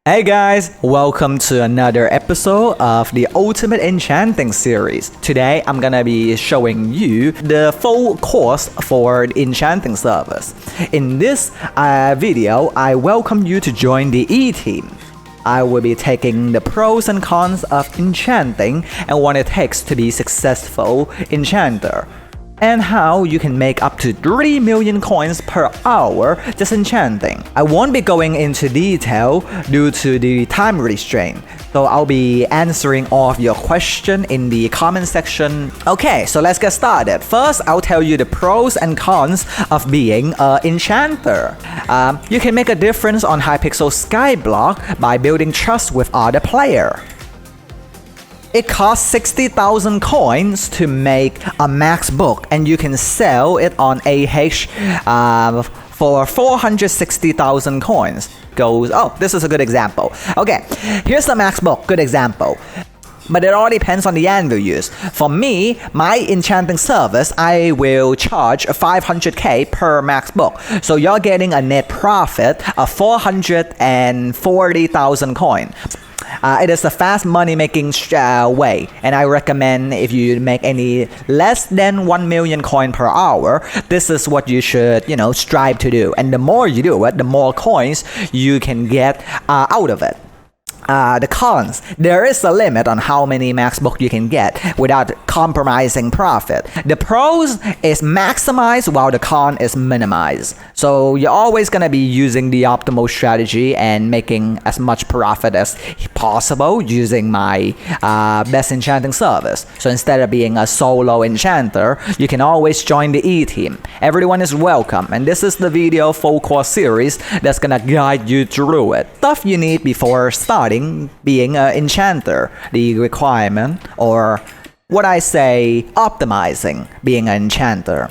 Hey guys, welcome to another episode of the Ultimate Enchanting Series. Today I'm gonna be showing you the full course for the Enchanting Service. In this video, I welcome you to join the E-Team. I will be taking the pros and cons of enchanting and what it takes to be successful enchanter, and how you can make up to 3 million coins per hour just enchanting. I won't be going into detail due to the time restraint, so I'll be answering all of your questions in the comment section. Okay, so let's get started. First, I'll tell you the pros and cons of being an enchanter. You can make a difference on Hypixel Skyblock by building trust with other players. It costs 60,000 coins to make a max book, and you can sell it on for 460,000 coins. This is a good example. Okay, here's the max book, good example. But it all depends on the anvil use. For me, my enchanting service, I will charge 500k per max book. So you're getting a net profit of 440,000 coins. It is a fast money making way, and I recommend if you make any less than 1 million coin per hour, this is what you should, strive to do. And the more you do it, the more coins you can get out of it. The cons, there is a limit on how many max book you can get without compromising profit. The pros is maximize while the con is minimize. So you're always going to be using the optimal strategy and making as much profit as possible using my best enchanting service. So instead of being a solo enchanter, you can always join the E-Team. Everyone is welcome, and this is the video full course series that's going to guide you through it. Stuff you need before starting being an enchanter, the requirement, or what I say, optimizing being an enchanter.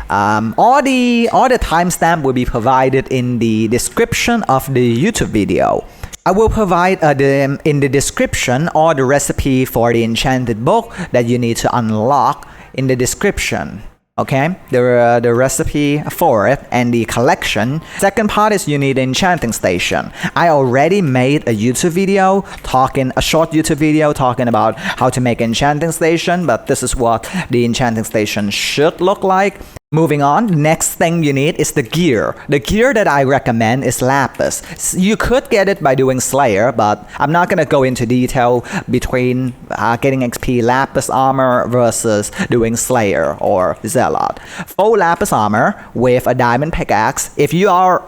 All the timestamp will be provided in the description of the YouTube video. I will provide in the description all the recipe for the enchanted book that you need to unlock in the description. Okay, the recipe for it and the collection. Second part is you need an enchanting station. I already made a YouTube video a short YouTube video talking about how to make enchanting station, but this is what the enchanting station should look like. Moving on, the next thing you need is the gear. The gear that I recommend is lapis. You could get it by doing Slayer, but I'm not gonna go into detail between getting XP lapis armor versus doing Slayer or Zealot. Full lapis armor with a diamond pickaxe. If you are,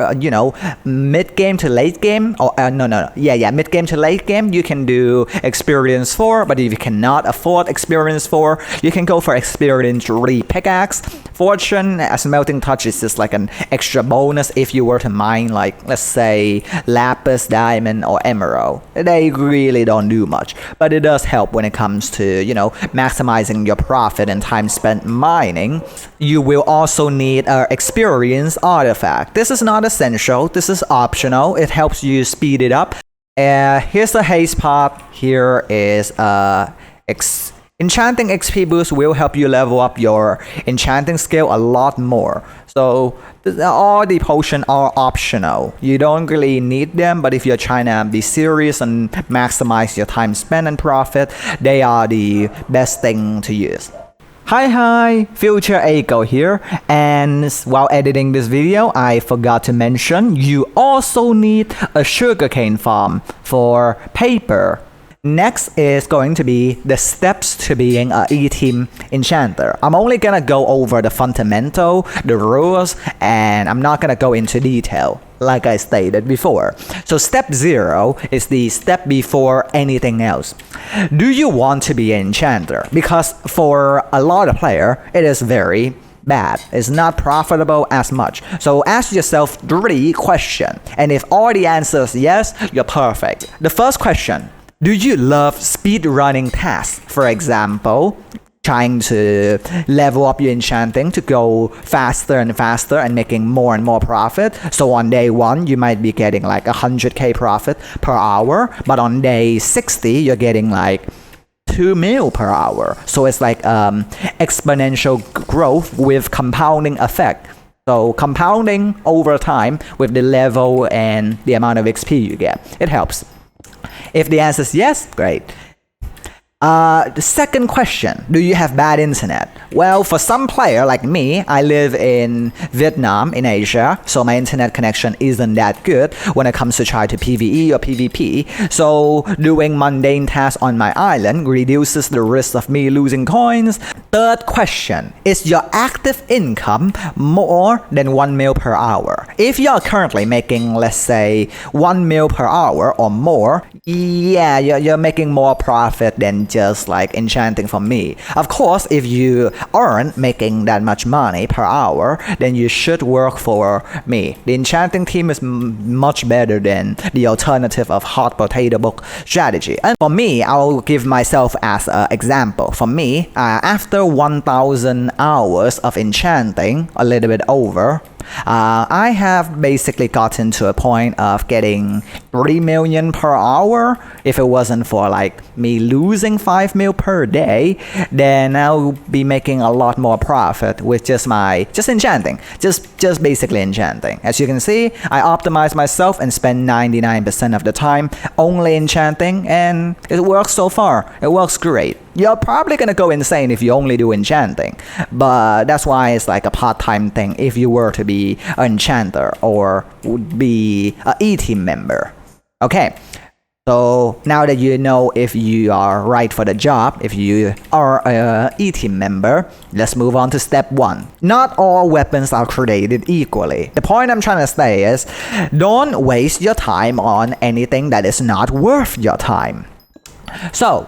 mid-game to late game, or mid-game to late game, you can do experience 4, but if you cannot afford experience 4, you can go for experience 3 pickaxe. Fortune, a smelting touch is just like an extra bonus if you were to mine, like, let's say, lapis, diamond, or emerald. They really don't do much, but it does help when it comes to, maximizing your profit and time spent mining. You will also need an experience artifact. This is not essential, this is optional. It helps you speed it up. Here's the haste pot. Here is Enchanting XP boost will help you level up your enchanting skill a lot more. So all the potions are optional. You don't really need them, but if you're trying to be serious and maximize your time spent and profit, they are the best thing to use. Hi, Future Eagle here, and while editing this video, I forgot to mention you also need a sugarcane farm for paper. Next is going to be the steps to being an E-Team enchanter. I'm only gonna go over the fundamental, the rules, and I'm not gonna go into detail like I stated before. So step 0 is the step before anything else. Do you want to be an enchanter? Because for a lot of players, it is very bad. It's not profitable as much. So ask yourself 3 questions, and if all the answers yes, you're perfect. The first question: do you love speed running tasks? For example, trying to level up your enchanting to go faster and faster and making more and more profit. So on day 1, you might be getting like 100k profit per hour, but on day 60, you're getting like 2 mil per hour. So it's like exponential growth with compounding effect. So compounding over time with the level and the amount of XP you get, it helps. If the answer is yes, great. The second question, do you have bad internet? Well, for some player like me, I live in Vietnam in Asia, so my internet connection isn't that good when it comes to try to PvE or PvP. So doing mundane tasks on my island reduces the risk of me losing coins. Third question, is your active income more than 1 mil per hour? If you are currently making, let's say, 1 mil per hour or more, yeah, you're making more profit than just like enchanting for me. Of course, if you aren't making that much money per hour, then you should work for me. The enchanting team is much better than the alternative of hot potato book strategy. And for me, I'll give myself as an example. For me, after 1,000 hours of enchanting, a little bit over, I have basically gotten to a point of getting 3 million per hour. If it wasn't for like me losing 5 mil per day, then I'll be making a lot more profit with just enchanting, just basically enchanting. As you can see, I optimize myself and spend 99% of the time only enchanting, and it works so far. It works great. You're probably gonna go insane if you only do enchanting, but that's why it's like a part-time thing if you were to be an enchanter or would be a E-team member. Okay, so now that you know if you are right for the job, if you are a E-team member, let's move on to step 1. Not all weapons are created equally. The point I'm trying to say is, don't waste your time on anything that is not worth your time. So,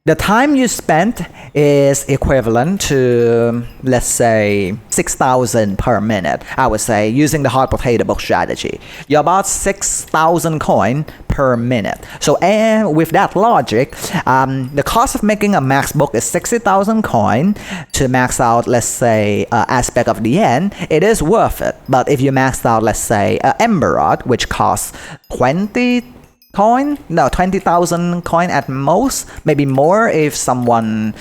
the time you spent is equivalent to, let's say, 6,000 per minute. I would say, using the hot potato book strategy, you're about 6,000 coin per minute. So, and with that logic, the cost of making a max book is 60,000 coin to max out, let's say, aspect of the end. It is worth it. But if you max out, let's say, Ember Rod, which costs 20,000 coin at most, maybe more if someone,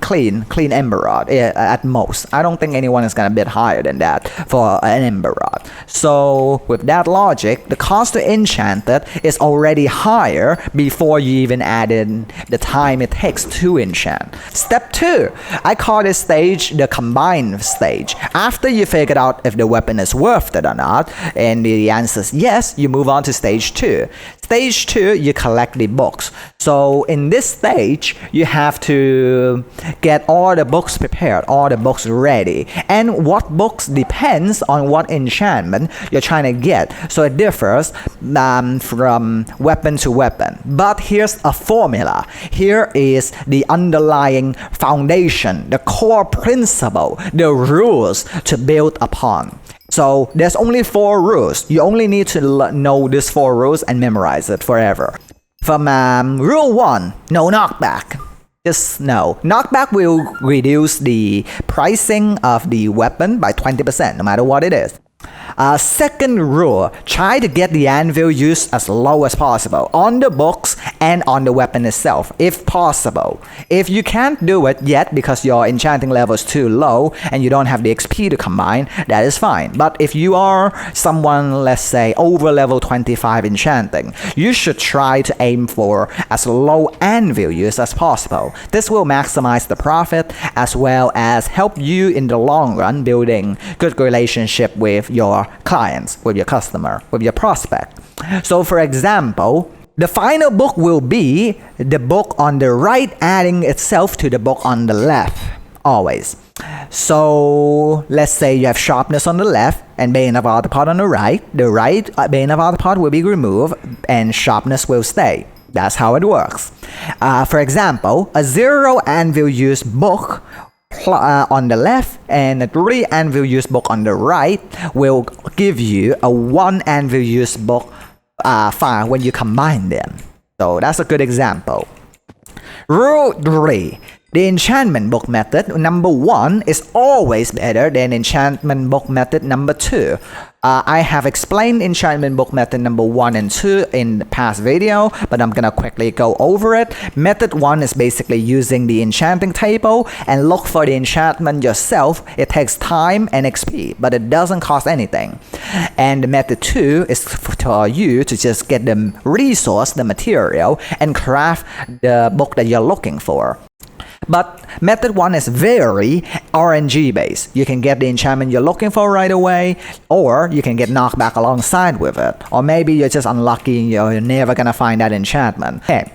clean Ember Rod at most. I don't think anyone is gonna bid higher than that for an Ember Rod. So with that logic, the cost to enchant it is already higher before you even add in the time it takes to enchant. Step 2, I call this stage the combine stage. After you figured out if the weapon is worth it or not, and the answer is yes, you move on to stage 2. Stage 2, you collect the books. So in this stage, you have to get all the books prepared, all the books ready. And what books depends on what enchantment you're trying to get. So it differs from weapon to weapon. But here's a formula. Here is the underlying foundation, the core principle, the rules to build upon. So there's only 4 rules. You only need to know these 4 rules and memorize it forever. From rule 1, no knockback. Just no. Knockback will reduce the pricing of the weapon by 20%, no matter what it is. Second rule, try to get the anvil use as low as possible on the books and on the weapon itself, if possible. If you can't do it yet because your enchanting level is too low and you don't have the XP to combine, that is fine. But if you are someone, let's say, over level 25 enchanting, you should try to aim for as low anvil use as possible. This will maximize the profit as well as help you in the long run building good relationship with your clients, with your customer, with your prospect. So for example, the final book will be the book on the right adding itself to the book on the left, always. So let's say you have sharpness on the left and Bane of Arthropod on the right. The right Bane of Arthropod will be removed and sharpness will stay. That's how it works. For example, a 0 anvil use book on the left and a 3 anvil use book on the right will give you a 1 anvil use book file when you combine them. So that's a good example. Rule 3. The enchantment book method number 1 is always better than enchantment book method number 2. I have explained enchantment book method number 1 and 2 in the past video, but I'm gonna quickly go over it. Method 1 is basically using the enchanting table and look for the enchantment yourself. It takes time and XP, but it doesn't cost anything. And method 2 is for you to just get the resource, the material, and craft the book that you're looking for. But method 1 is very RNG based. You can get the enchantment you're looking for right away, or you can get knocked back alongside with it. Or maybe you're just unlucky and you're never gonna find that enchantment. Okay.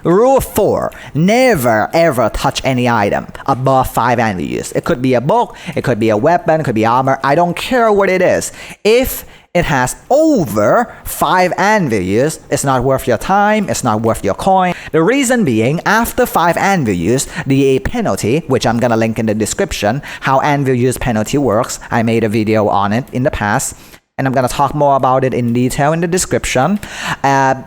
Rule 4. Never ever touch any item above 5 anvil use. It could be a book, it could be a weapon, it could be armor. I don't care what it is. If it has over 5 anvil use, it's not worth your time, it's not worth your coin. The reason being, after 5 anvil use, the penalty, which I'm gonna link in the description, how anvil use penalty works. I made a video on it in the past, and I'm gonna talk more about it in detail in the description.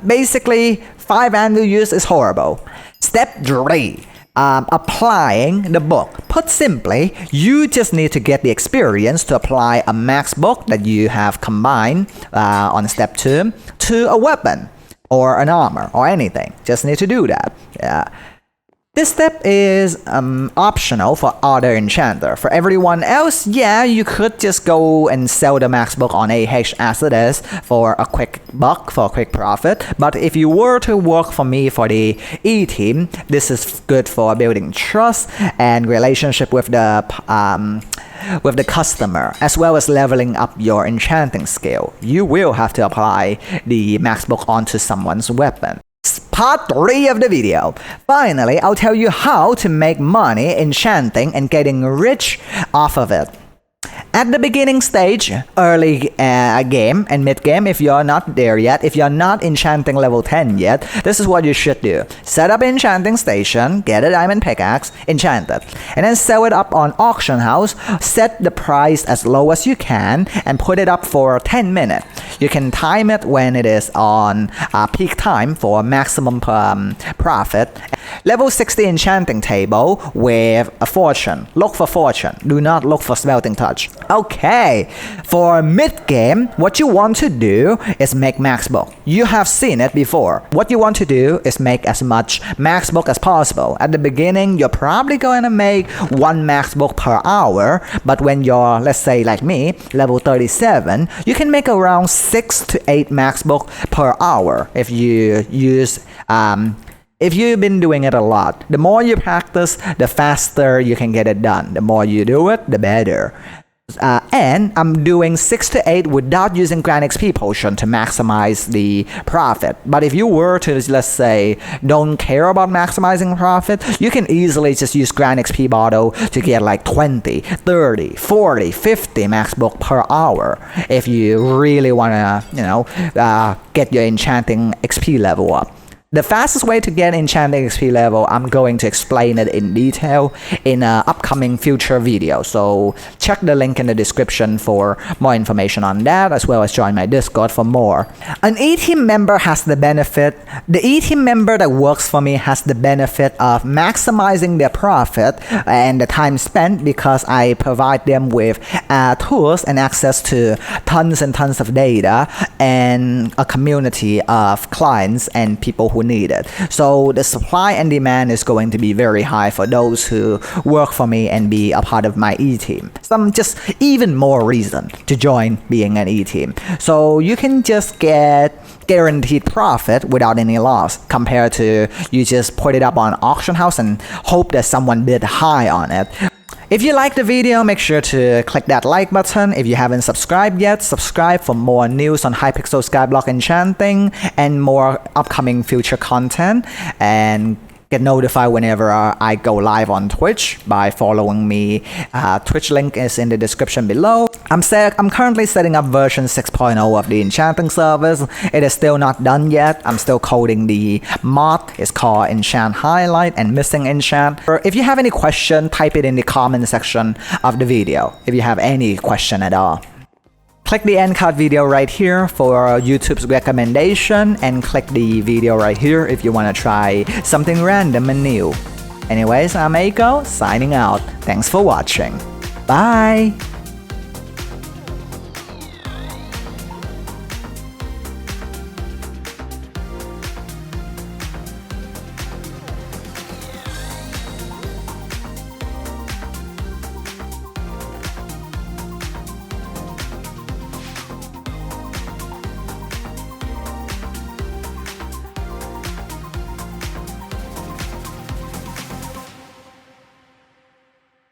Basically, 5 anvil use is horrible. Step 3. Applying the book. Put simply, you just need to get the experience to apply a max book that you have combined on step 2 to a weapon or an armor or anything. Just need to do that. This step is optional for other enchanter. For everyone else, yeah, you could just go and sell the max book on AH as it is for a quick buck, for a quick profit. But if you were to work for me for the E team, this is good for building trust and relationship with the customer, as well as leveling up your enchanting skill. You will have to apply the max book onto someone's weapon. Part 3 of the video. Finally, I'll tell you how to make money enchanting and getting rich off of it. At the beginning stage, early game and mid-game, if you're not there yet, if you're not enchanting level 10 yet, this is what you should do. Set up an enchanting station, get a diamond pickaxe, enchant it, and then sell it up on auction house. Set the price as low as you can and put it up for 10 minutes. You can time it when it is on peak time for maximum profit. Level 60 enchanting table with a fortune. Look for fortune. Do not look for smelting touch. Okay, for mid-game, what you want to do is make max book. You have seen it before. What you want to do is make as much max book as possible. At the beginning, you're probably going to make 1 max book per hour, but when you're, let's say like me, level 37, you can make around 6 to 8 max book per hour if you use if you've been doing it a lot. The more you practice, the faster you can get it done. The more you do it, the better. And I'm doing 6 to 8 without using Grand XP potion to maximize the profit. But if you were to, let's say, don't care about maximizing profit, you can easily just use Grand XP bottle to get like 20, 30, 40, 50 max book per hour if you really want to, get your enchanting XP level up. The fastest way to get enchanting XP level, I'm going to explain it in detail in an upcoming future video. So check the link in the description for more information on that, as well as join my Discord for more. An E-team member has the benefit, the E-team member that works for me has the benefit of maximizing their profit and the time spent because I provide them with tools and access to tons and tons of data and a community of clients and people who need it. So the supply and demand is going to be very high for those who work for me and be a part of my E-team. Some just even more reason to join being an E-team. So you can just get guaranteed profit without any loss compared to you just put it up on auction house and hope that someone bid high on it. If you like the video, make sure to click that like button. If you haven't subscribed yet, subscribe for more news on Hypixel Skyblock Enchanting and more upcoming future content, and get notified whenever I go live on Twitch by following me. Twitch link is in the description below. I'm currently setting up version 6.0 of the Enchanting Service. It is still not done yet. I'm still coding the mod. It's called Enchant Highlight and Missing Enchant. If you have any question, type it in the comment section of the video if you have any question at all. Click the end card video right here for YouTube's recommendation, and click the video right here if you want to try something random and new. Anyways, I'm Eiko, signing out. Thanks for watching. Bye!